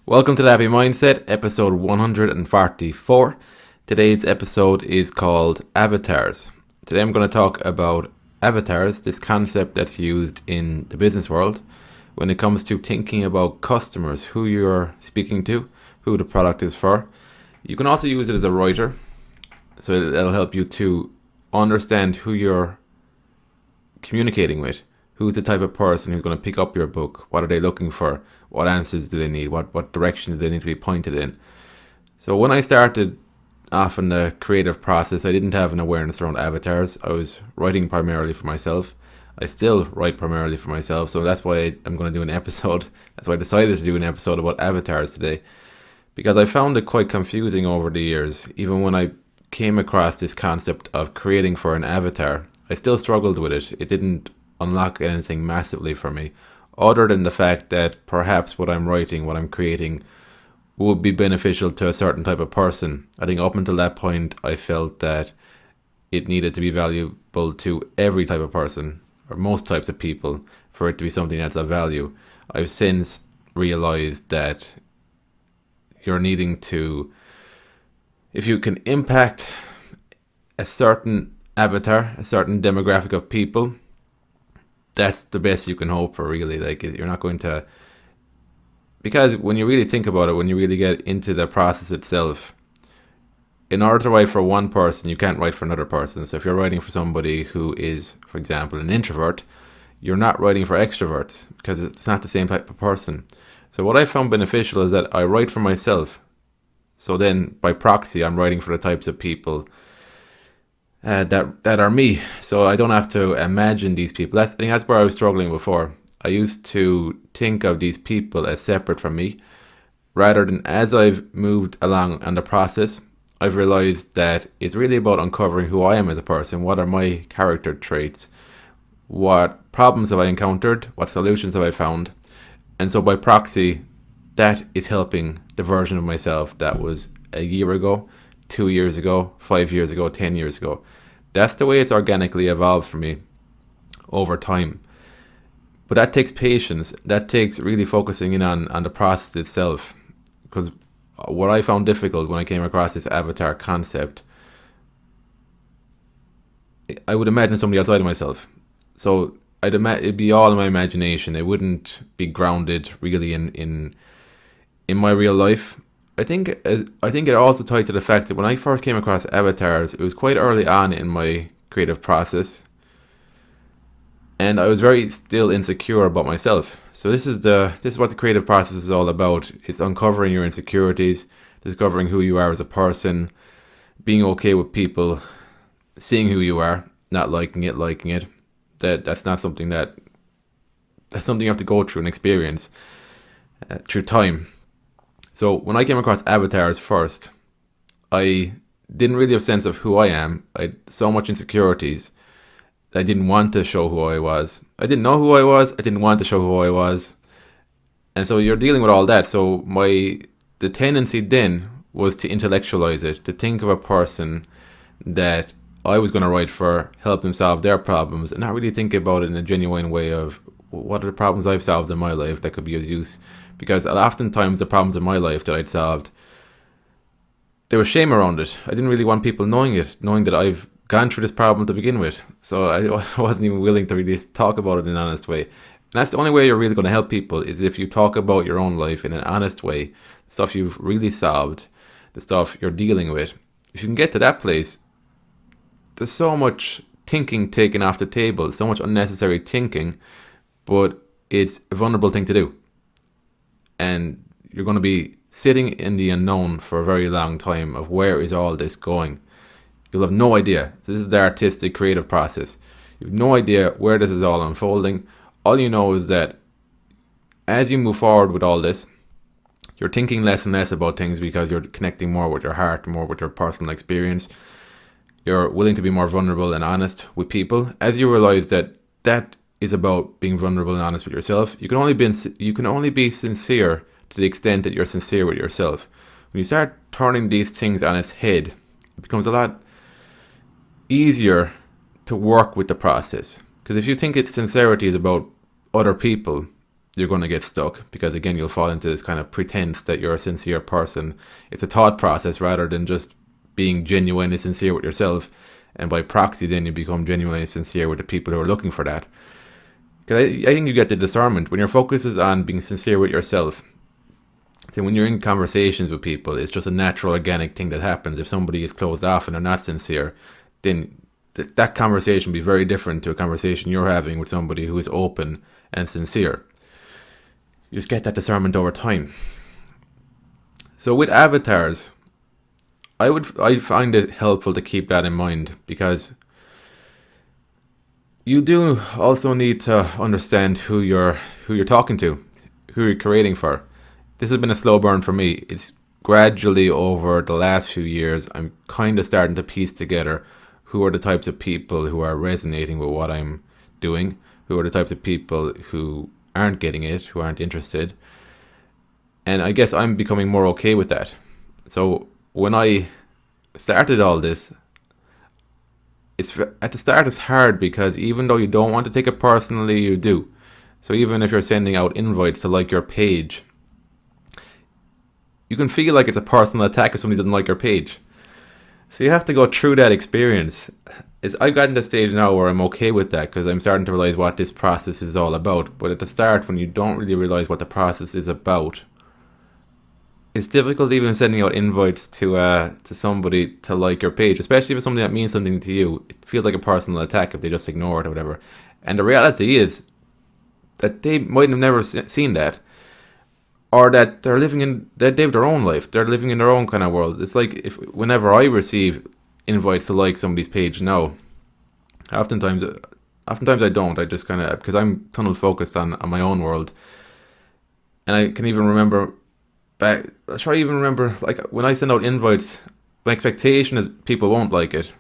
Welcome to the Happy Mindset, episode 144. Today's episode is called Avatars. Today I'm going to talk about avatars, this concept that's used in the business world when it comes to thinking about customers, who you're speaking to, who the product is for. You can also use it as a writer, so that'll help you to understand who you're communicating with. Who's the type of person who's going to pick up your book? What are they looking for? What answers do they need? What direction do they need to be pointed in? So when I started off in the creative process, I didn't have an awareness around avatars. I was writing primarily for myself. I still write primarily for myself. So that's why I'm going to do an episode. That's why I decided to do an episode about avatars today. Because I found it quite confusing over the years. Even when I came across this concept of creating for an avatar, I still struggled with it. It didn't unlock anything massively for me, other than the fact that perhaps what I'm writing, what I'm creating, would be beneficial to a certain type of person. I think up until that point, I felt that it needed to be valuable to every type of person, or most types of people, for it to be something that's of value. I've since realized that you're needing to, if you can impact a certain avatar, a certain demographic of people, that's the best you can hope for, really. Like, you're not going to, because when you really think about it, when you really get into the process itself, in order to write for one person, you can't write for another person. So if you're writing for somebody who is, for example, an introvert, you're not writing for extroverts because it's not the same type of person. So what I found beneficial is that I write for myself. So then by proxy, I'm writing for the types of people that are me, so I don't have to imagine these people. I think that's where I was struggling before. I used to think of these people as separate from me, rather than as I've moved along in the process, I've realized that it's really about uncovering who I am as a person. What are my character traits? What problems have I encountered? What solutions have I found? And so by proxy, that is helping the version of myself that was a year ago, 2 years ago, 5 years ago, 10 years ago. That's the way it's organically evolved for me over time. But that takes patience. That takes really focusing in on the process itself. Because what I found difficult when I came across this avatar concept, I would imagine somebody outside of myself. So it'd be all in my imagination. It wouldn't be grounded really in my real life. I think it also tied to the fact that when I first came across avatars, it was quite early on in my creative process, and I was very still insecure about myself. So this is what the creative process is all about. It's uncovering your insecurities, discovering who you are as a person, being okay with people seeing who you are, not liking it. That's not something that's something you have to go through and experience through time. So when I came across avatars first, I didn't really have a sense of who I am. I had so much insecurities. I didn't want to show who I was. I didn't know who I was. I didn't want to show who I was. And so you're dealing with all that. So the tendency then was to intellectualize it, to think of a person that I was going to write for, help them solve their problems, and not really think about it in a genuine way of what are the problems I've solved in my life that could be of use. Because oftentimes the problems in my life that I'd solved, there was shame around it. I didn't really want people knowing that I've gone through this problem to begin with. So I wasn't even willing to really talk about it in an honest way. And that's the only way you're really going to help people, is if you talk about your own life in an honest way, the stuff you've really solved, the stuff you're dealing with. If you can get to that place, there's so much thinking taken off the table, so much unnecessary thinking, but it's a vulnerable thing to do. And you're going to be sitting in the unknown for a very long time of where is all this going. You'll have no idea. So this is the artistic, creative process. You have no idea where this is all unfolding. All you know is that as you move forward with all this, you're thinking less and less about things because you're connecting more with your heart, more with your personal experience. You're willing to be more vulnerable and honest with people. As you realize that is about being vulnerable and honest with yourself. You can only be sincere to the extent that you're sincere with yourself. When you start turning these things on its head, it becomes a lot easier to work with the process. Because if you think sincerity is about other people, you're going to get stuck, because again, you'll fall into this kind of pretense that you're a sincere person. It's a thought process rather than just being genuinely sincere with yourself, and by proxy then you become genuinely sincere with the people who are looking for that. Because I think you get the discernment when your focus is on being sincere with yourself. Then when you're in conversations with people, it's just a natural, organic thing that happens. If somebody is closed off and they're not sincere, then that conversation will be very different to a conversation you're having with somebody who is open and sincere. You just get that discernment over time. So with avatars, I find it helpful to keep that in mind, because you do also need to understand who you're talking to, who you're creating for. This has been a slow burn for me. It's gradually over the last few years, I'm kind of starting to piece together who are the types of people who are resonating with what I'm doing, who are the types of people who aren't getting it, who aren't interested. And I guess I'm becoming more okay with that. So when I started all this, at the start it's hard, because even though you don't want to take it personally, you do. So even if you're sending out invites to like your page, you can feel like it's a personal attack if somebody doesn't like your page. So you have to go through that experience. I've gotten to the stage now where I'm okay with that, because I'm starting to realize what this process is all about. But at the start, when you don't really realize what the process is about, it's difficult even sending out invites to somebody to like your page, especially if it's something that means something to you. It feels like a personal attack if they just ignore it or whatever. And the reality is that they might have never seen that, or that they have their own life. They're living in their own kind of world. It's like whenever I receive invites to like somebody's page now, oftentimes I don't. I just kind of, because I'm tunnel focused on my own world. And I can even remember back, like when I send out invites, my expectation is people won't like it,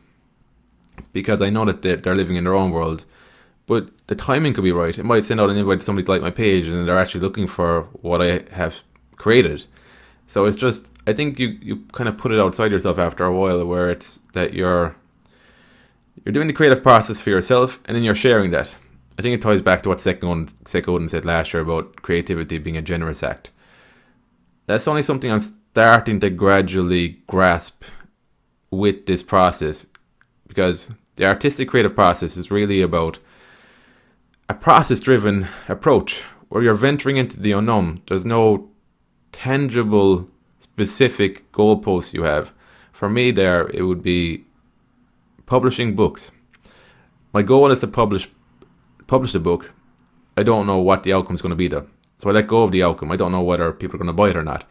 because I know that they're living in their own world. But the timing could be right. It might send out an invite to somebody to like my page, and they're actually looking for what I have created. So it's just, I think you kind of put it outside yourself after a while, where it's that you're doing the creative process for yourself, and then you're sharing that. I think it ties back to what Seth Godin said last year about creativity being a generous act. That's only something I'm starting to gradually grasp with this process, because the artistic creative process is really about a process-driven approach where you're venturing into the unknown. There's no tangible, specific goalposts you have. For me, it would be publishing books. My goal is to publish the book. I don't know what the outcome's going to be though, so I let go of the outcome. I don't know whether people are going to buy it or not,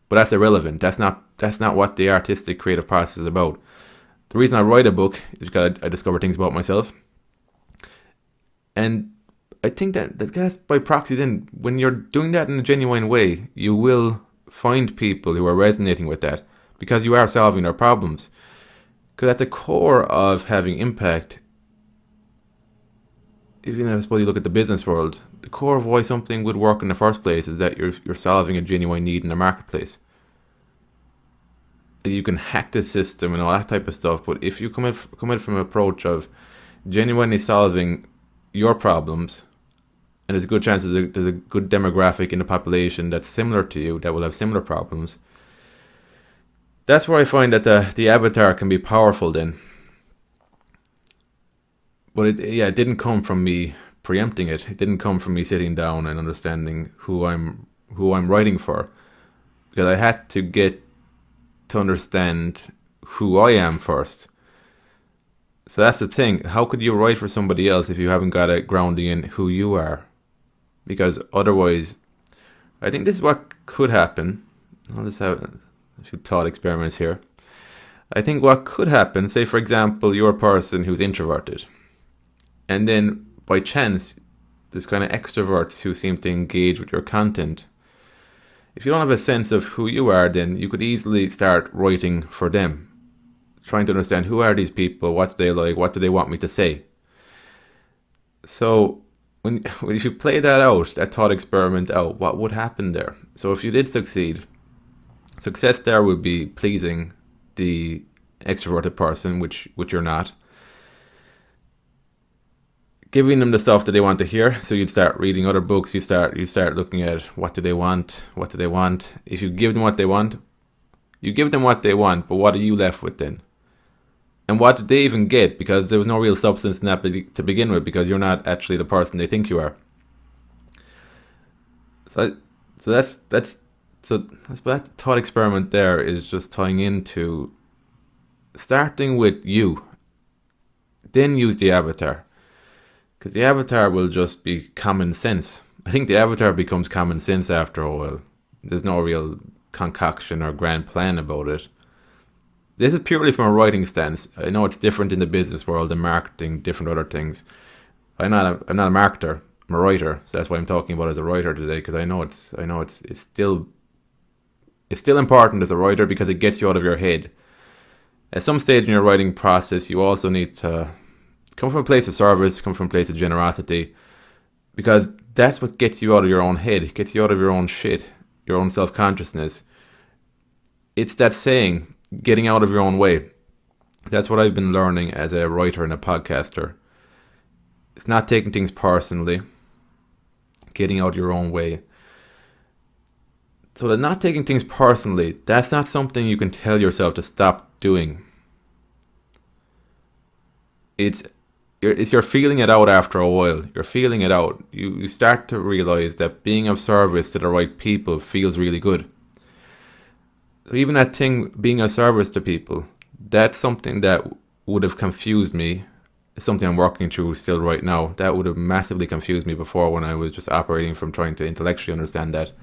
but that's irrelevant. That's not what the artistic creative process is about. The reason I write a book is because I discover things about myself. And I think that by proxy, then, when you're doing that in a genuine way, you will find people who are resonating with that, because you are solving their problems. Because at the core of having impact, even I suppose you look at the business world, the core of why something would work in the first place is that you're solving a genuine need in the marketplace. You can hack the system and all that type of stuff, but if you come in from an approach of genuinely solving your problems, and there's a good chance there's a good demographic in the population that's similar to you, that will have similar problems, that's where I find that the avatar can be powerful then. But it didn't come from me preempting it. It didn't come from me sitting down and understanding who I'm writing for, because I had to get to understand who I am first. So that's the thing. How could you write for somebody else if you haven't got a grounding in who you are? Because otherwise, I think this is what could happen. I'll just have a few thought experiments here. I think what could happen, say for example, you're a person who's introverted, and then by chance, there's kind of extroverts who seem to engage with your content. If you don't have a sense of who you are, then you could easily start writing for them, trying to understand who are these people, what do they like, what do they want me to say. So if you play that thought experiment out, what would happen there? So if you did succeed, success there would be pleasing the extroverted person, which you're not. giving them the stuff that they want to hear. So you'd start reading other books. You start looking at what do they want. If you give them what they want, but what are you left with then? And what did they even get? Because there was no real substance in that to begin with, because you're not actually the person they think you are. So that thought experiment there is just tying into starting with you, then use the avatar, because the avatar will just be common sense. I think the avatar becomes common sense after a while. There's no real concoction or grand plan about it. This is purely from a writing stance. I know it's different in the business world and marketing, different other things. I'm not a marketer. I'm a writer, so that's why I'm talking about it as a writer today, because I know it's still important as a writer, because it gets you out of your head. At some stage in your writing process, you also need to come from a place of service, come from a place of generosity, because that's what gets you out of your own head, it gets you out of your own shit, your own self-consciousness. It's that saying, getting out of your own way. That's what I've been learning as a writer and a podcaster. It's not taking things personally, getting out of your own way. So that not taking things personally, that's not something you can tell yourself to stop doing. It's you're feeling it out after a while. You're feeling it out. You start to realize that being of service to the right people feels really good. So even that thing, being of service to people, that's something that would have confused me. It's something I'm working through still right now. That would have massively confused me before, when I was just operating from trying to intellectually understand that.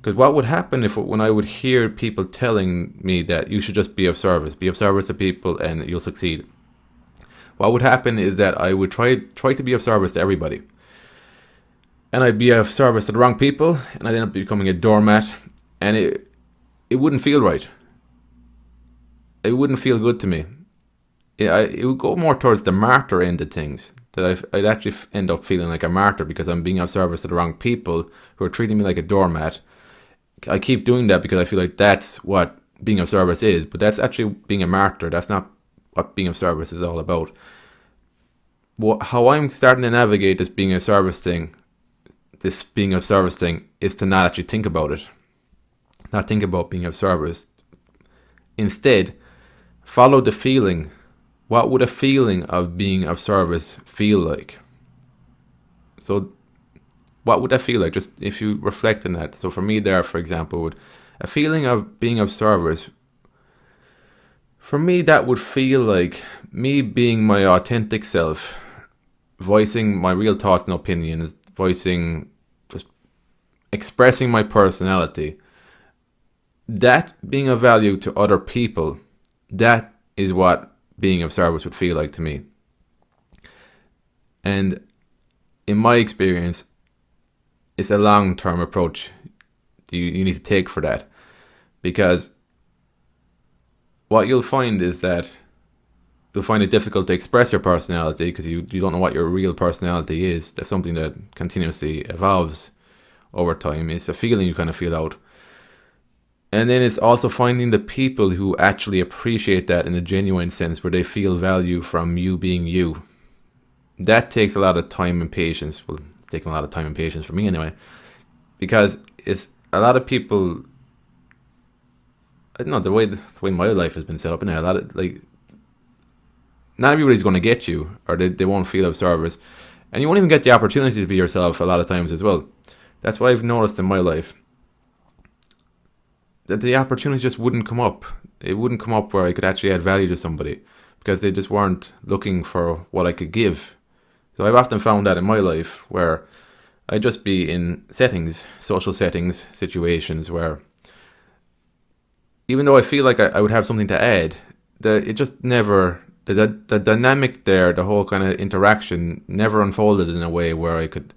Because what would happen when I would hear people telling me that you should just be of service to people and you'll succeed. What would happen is that I would try to be of service to everybody. And I'd be of service to the wrong people, and I'd end up becoming a doormat, and it wouldn't feel right. It wouldn't feel good to me. It would go more towards the martyr end of things. That I'd actually end up feeling like a martyr because I'm being of service to the wrong people who are treating me like a doormat. I keep doing that because I feel like that's what being of service is, but that's actually being a martyr. That's not what being of service is all about. How I'm starting to navigate this being of service thing is to not actually think about it. Not think about being of service. Instead, follow the feeling. What would a feeling of being of service feel like? So what would that feel like? Just if you reflect on that. So for me there, for example, a feeling of being of service, for me that would feel like me being my authentic self, voicing my real thoughts and opinions, just expressing my personality. That being of value to other people, that is what being of service would feel like to me. And in my experience, it's a long-term approach you need to take for that. Because what you'll find is that you'll find it difficult to express your personality because you don't know what your real personality is. That's something that continuously evolves over time. It's a feeling you kind of feel out. And then it's also finding the people who actually appreciate that in a genuine sense, where they feel value from you being you. That takes a lot of time and patience. Well, it's taken a lot of time and patience for me anyway. Because it's a lot of people, I don't know, the way my life has been set up, a lot of, not everybody's going to get you, or they won't feel of service. And you won't even get the opportunity to be yourself a lot of times as well. That's what I've noticed in my life. That the opportunity just wouldn't come up. It wouldn't come up where I could actually add value to somebody, because they just weren't looking for what I could give. So I've often found that in my life, where I'd just be in settings, social settings, situations where, even though I feel like I would have something to add, it just never, the dynamic there, the whole kind of interaction never unfolded in a way where I could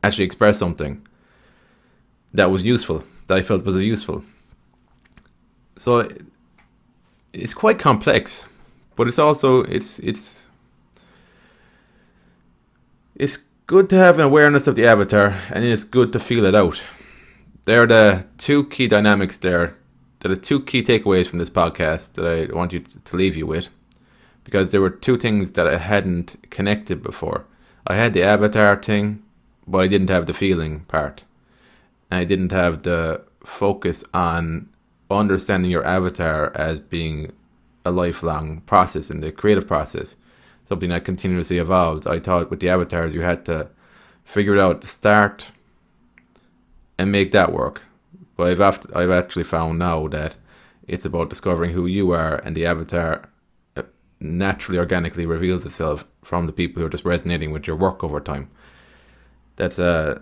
actually express something that was useful, that I felt was useful. So it's quite complex, but it's also it's good to have an awareness of the avatar, and it's good to feel it out. There are the two key dynamics there. There are two key takeaways from this podcast that I want you to leave you with, because there were two things that I hadn't connected before. I had the avatar thing, but I didn't have the feeling part. And I didn't have the focus on understanding your avatar as being a lifelong process in the creative process, something that continuously evolved. I thought with the avatars you had to figure it out at the start and make that work. But I've actually found now that it's about discovering who you are, and the avatar naturally, organically reveals itself from the people who are just resonating with your work over time. That's a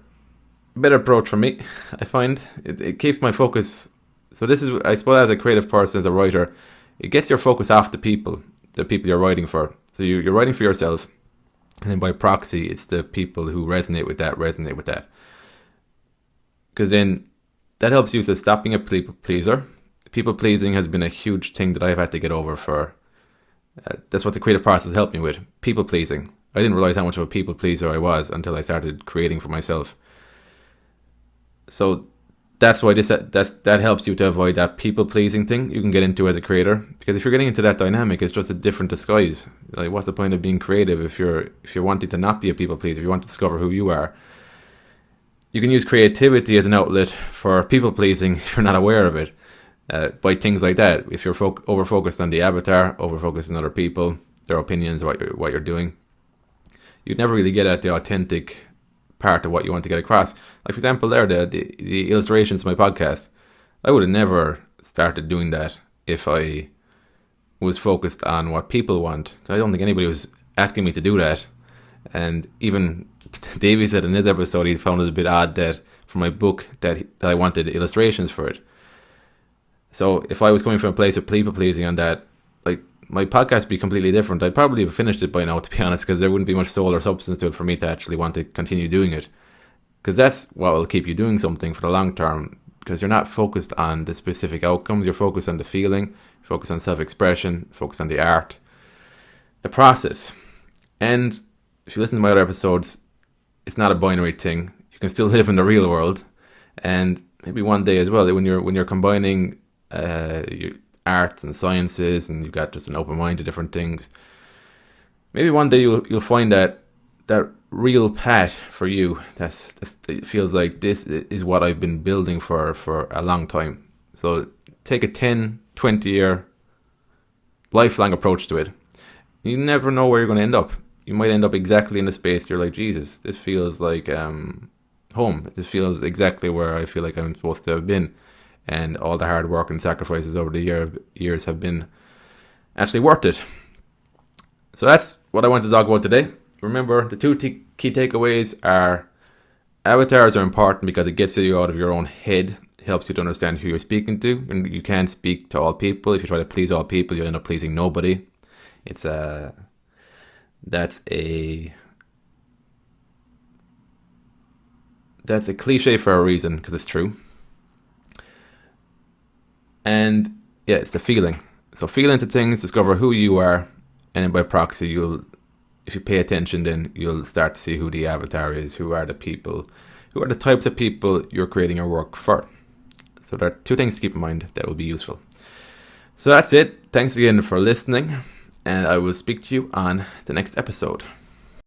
better approach for me, I find. It keeps my focus. So this is, I suppose, as a creative person, as a writer, it gets your focus off the people you're writing for. So you're writing for yourself, and then by proxy, it's the people who resonate with that. Because then that helps you to stop being a people pleaser. People pleasing has been a huge thing that I've had to get over for. That's what the creative process helped me with. People pleasing. I didn't realize how much of a people pleaser I was until I started creating for myself. So that's why that helps you to avoid that people pleasing thing you can get into as a creator. Because if you're getting into that dynamic, it's just a different disguise. Like, what's the point of being creative if you're wanting to not be a people pleaser? If you want to discover who you are, you can use creativity as an outlet for people pleasing if you're not aware of it. By things like that. If you're over focused on the avatar, over focused on other people, their opinions, what you're doing, you'd never really get at the authentic part of what you want to get across. Like, for example, there, the illustrations to my podcast, I would have never started doing that if I was focused on what people want. I don't think anybody was asking me to do that. And even Davey said in his episode he found it a bit odd that for my book that I wanted illustrations for it. So if I was coming from a place of people pleasing on that, like, my podcast would be completely different. I'd probably have finished it by now, to be honest, because there wouldn't be much soul or substance to it for me to actually want to continue doing it. Because that's what will keep you doing something for the long term, because you're not focused on the specific outcomes. You're focused on the feeling, focused on self-expression, focused on the art, the process. And if you listen to my other episodes, it's not a binary thing. You can still live in the real world, and maybe one day as well, when you're combining your arts and sciences, and you've got just an open mind to different things, maybe one day you'll find that real path for you. It feels like this is what I've been building for a long time. So take a 10-20 year lifelong approach to it. You never know where you're going to end up. You might end up exactly in the space you're like, Jesus, this feels like home. This feels exactly where I feel like I'm supposed to have been. And all the hard work and sacrifices over the years have been actually worth it. So that's what I want to talk about today. Remember, the two key takeaways are: avatars are important because it gets you out of your own head. It helps you to understand who you're speaking to. And you can't speak to all people. If you try to please all people, you'll end up pleasing nobody. That's a cliche for a reason, because it's true. And yeah, it's the feeling. So feel into things, discover who you are, and then by proxy, if you pay attention, then you'll start to see who the avatar is, who are the people, who are the types of people you're creating your work for. So there are two things to keep in mind that will be useful. So that's it. Thanks again for listening, and I will speak to you on the next episode.